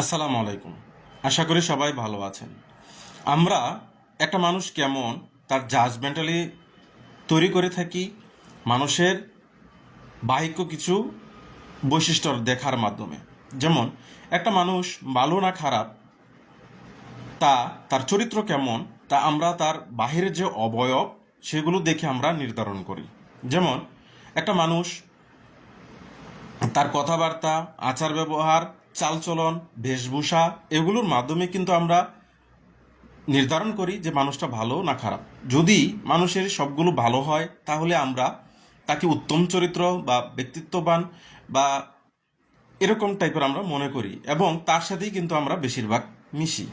আসসালামু আলাইকুম। আশা করি সবাই ভালো আছেন। আমরা একটা মানুষ কেমন তার জাজমেন্টালি তৈরি করে থাকি মানুষের বাহ্যিক কিছু বৈশিষ্ট্য দেখার মাধ্যমে। যেমন একটা মানুষ ভালো না খারাপ তা তার চরিত্র কেমন তা আমরা তার বাহিরের যে অবয়ব সেগুলো দেখে আমরা নির্ধারণ করি। যেমন একটা মানুষ তার কথাবার্তা, আচার ব্যবহার, চালচলন, বেশভূষা এগুলোর মাধ্যমে কিন্তু আমরা নির্ধারণ করি যে মানুষটা ভালো না খারাপ। যদি মানুষের সবগুলো ভালো হয় তাহলে আমরা তাকে উত্তম চরিত্র বা ব্যক্তিত্ববান বা এরকম টাইপের আমরা মনে করি এবং তার সাথেই কিন্তু আমরা বেশিরভাগ মিশি।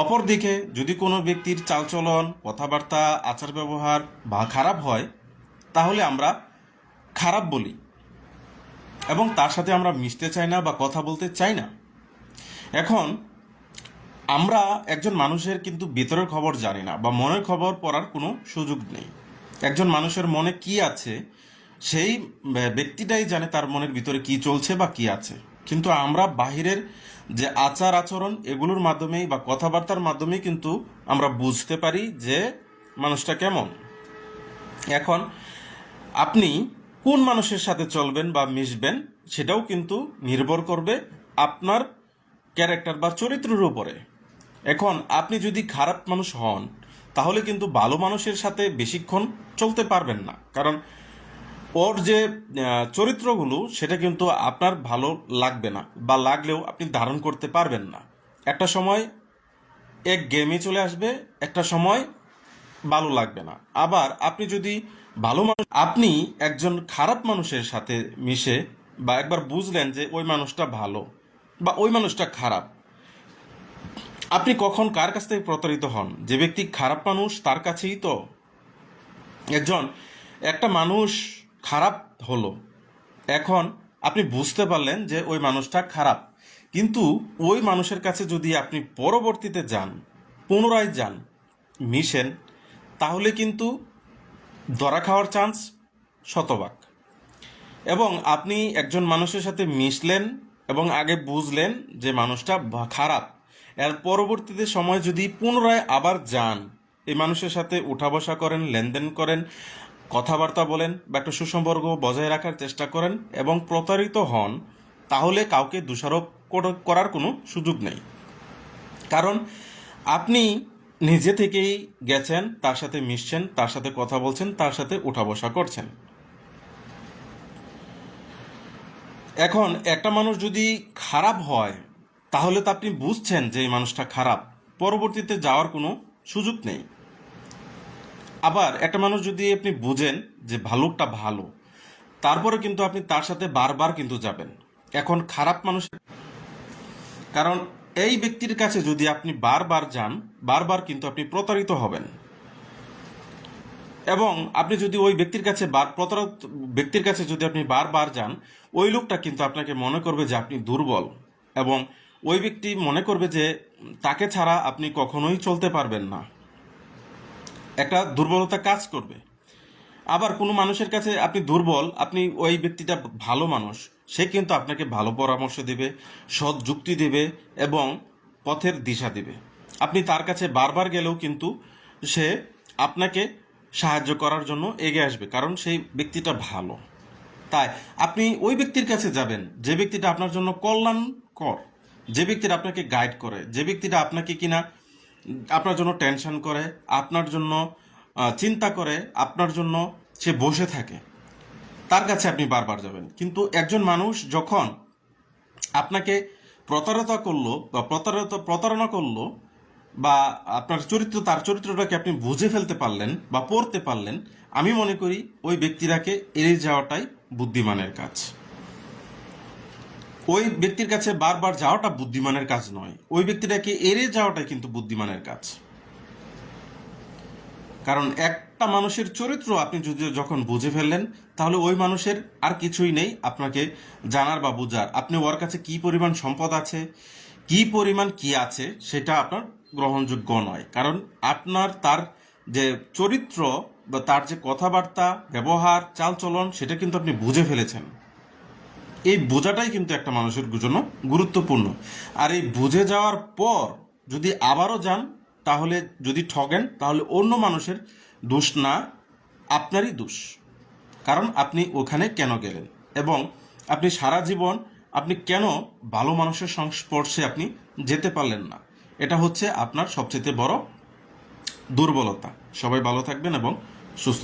অপরদিকে যদি কোনো ব্যক্তির চালচলন, কথাবার্তা, আচার ব্যবহার বা খারাপ হয় তাহলে আমরা খারাপ বলি এবং তার সাথে আমরা মিশতে চাই না বা কথা বলতে চাই না। এখন আমরা একজন মানুষের কিন্তু ভিতরের খবর জানি না বা মনের খবর পড়ার কোনো সুযোগ নেই। একজন মানুষের মনে কি আছে সেই ব্যক্তিটাই জানে তার মনের ভিতরে কি চলছে বা কি আছে। কিন্তু আমরা বাহিরের যে আচার আচরণ এগুলোর মাধ্যমেই বা কথাবার্তার মাধ্যমেই কিন্তু আমরা বুঝতে পারি যে মানুষটা কেমন। এখন আপনি কোন মানুষের সাথে চলবেন বা মিশবেন সেটাও কিন্তু নির্ভর করবে আপনার ক্যারেক্টার বা চরিত্রের উপরে। এখন আপনি যদি খারাপ মানুষ হন তাহলে কিন্তু ভালো মানুষের সাথে বেশিক্ষণ চলতে পারবেন না, কারণ ওর যে চরিত্রগুলো সেটা কিন্তু আপনার ভালো লাগবে না বা লাগলেও আপনি ধারণ করতে পারবেন না। একটা সময় এক গেমে চলে আসবে, একটা সময় ভালো লাগবে না। আবার আপনি যদি ভালো মানুষ, আপনি একজন খারাপ মানুষের সাথে মিশে বা একবার বুঝলেন যে ওই মানুষটা ভালো বা ওই মানুষটা খারাপ, আপনি কখন কার কাছ থেকে প্রতারিত হন? যে ব্যক্তি খারাপ মানুষ তার কাছেই তো। একজন একটা মানুষ খারাপ হলো, এখন আপনি বুঝতে পারলেন যে ওই মানুষটা খারাপ, কিন্তু ওই মানুষের কাছে যদি আপনি পরবর্তীতে যান, পুনরায় যান, মিশেন, তাহলে কিন্তু ধরা খাওয়ার চান্স শতভাগ। এবং আপনি একজন মানুষের সাথে মিশলেন এবং আগে বুঝলেন যে মানুষটা খারাপ, এর পরবর্তীতে সময় যদি পুনরায় আবার যান, এই মানুষের সাথে উঠা বসা করেন, লেনদেন করেন, কথাবার্তা বলেন বা একটা সুসম্পর্ক বজায় রাখার চেষ্টা করেন এবং প্রতারিত হন, তাহলে কাউকে দোষারোপ করার কোনো সুযোগ নেই। কারণ আপনি নিজে থেকেই গেছেন, তার সাথে মিশছেন, তার সাথে কথা বলছেন, তার সাথে উঠা বসা করছেন। এখন একটা মানুষ যদি খারাপ হয় তাহলে তো আপনি বুঝছেন যে এই মানুষটা খারাপ, পরবর্তীতে যাওয়ার কোনো সুযোগ নেই। আবার একটা মানুষ যদি আপনি বুঝেন যে ভালোটা ভালো, তারপরে কিন্তু আপনি তার সাথে বারবার কিন্তু যাবেন। এখন খারাপ মানুষ, কারণ এই ব্যক্তির কাছে যদি আপনি বারবার যান, বারবার কিন্তু আপনি প্রতারিত হবেন। এবং আপনি যদি ওই ব্যক্তির কাছে প্রতারক ব্যক্তির কাছে যদি আপনি বারবার যান, ওই লোকটা কিন্তু আপনাকে মনে করবে যে আপনি দুর্বল এবং ওই ব্যক্তি মনে করবে যে তাকে ছাড়া আপনি কখনোই চলতে পারবেন না, একটা দুর্বলতা কাজ করবে। আবার কোনো মানুষের কাছে আপনি দুর্বল, আপনি ওই ব্যক্তিটা ভালো মানুষ, সে কিন্তু আপনাকে ভালো পরামর্শ দেবে, সৎ যুক্তি দেবে এবং পথের দিশা দেবে। আপনি তার কাছে বারবার গেলেও কিন্তু সে আপনাকে সাহায্য করার জন্য এগিয়ে আসবে, কারণ সেই ব্যক্তিটা ভালো। তাই আপনি ওই ব্যক্তির কাছে যাবেন যে ব্যক্তিটা আপনার জন্য কল্যাণকর, যে ব্যক্তিটা আপনাকে গাইড করে, যে ব্যক্তিটা আপনাকে কিনা আপনার জন্য টেনশন করে, আপনার জন্য চিন্তা করে, আপনার জন্য সে বসে থাকে, তার কাছে আপনি বারবার যাবেন। কিন্তু একজন মানুষ যখন আপনাকে প্রতারণা করলো বা প্রতারণা করলো বা আপনার চরিত্র, তার চরিত্রটাকে আপনি বুঝে ফেলতে পারলেন বা পড়তে পারলেন, আমি মনে করি ওই ব্যক্তিটাকে এড়িয়ে যাওয়াটাই বুদ্ধিমানের কাজ। ওই ব্যক্তির কাছে বারবার যাওয়াটা বুদ্ধিমানের কাজ নয়, ওই ব্যক্তিটাকে এড়িয়ে যাওয়াটাই কিন্তু বুদ্ধিমানের কাজ। কারণ একটা মানুষের চরিত্র আপনি যদি যখন বুঝে ফেললেন, তাহলে ওই মানুষের আর কিছুই নেই আপনাকে জানার বা বোঝার। আপনি ওর কাছে কি পরিমাণ সম্পদ আছে, কি পরিমাণ কি আছে, সেটা আপনার গ্রহণযোগ্য নয়। কারণ আপনার তার যে চরিত্র বা তার যে কথাবার্তা, ব্যবহার, চালচলন, সেটা কিন্তু আপনি বুঝে ফেলেছেন। এই বোঝাটাই কিন্তু একটা মানুষের জন্য গুরুত্বপূর্ণ। আর এই বুঝে যাওয়ার পর যদি আবারও যান, তাহলে যদি ঠকেন, তাহলে অন্য মানুষের দোষ না, আপনারই দোষ। কারণ আপনি ওখানে কেন গেলেন, এবং আপনি সারা জীবন আপনি কেন ভালো মানুষের সংস্পর্শে আপনি যেতে পারলেন না, এটা হচ্ছে আপনার সবচেয়ে বড় দুর্বলতা। সবাই ভালো থাকবেন এবং সুস্থ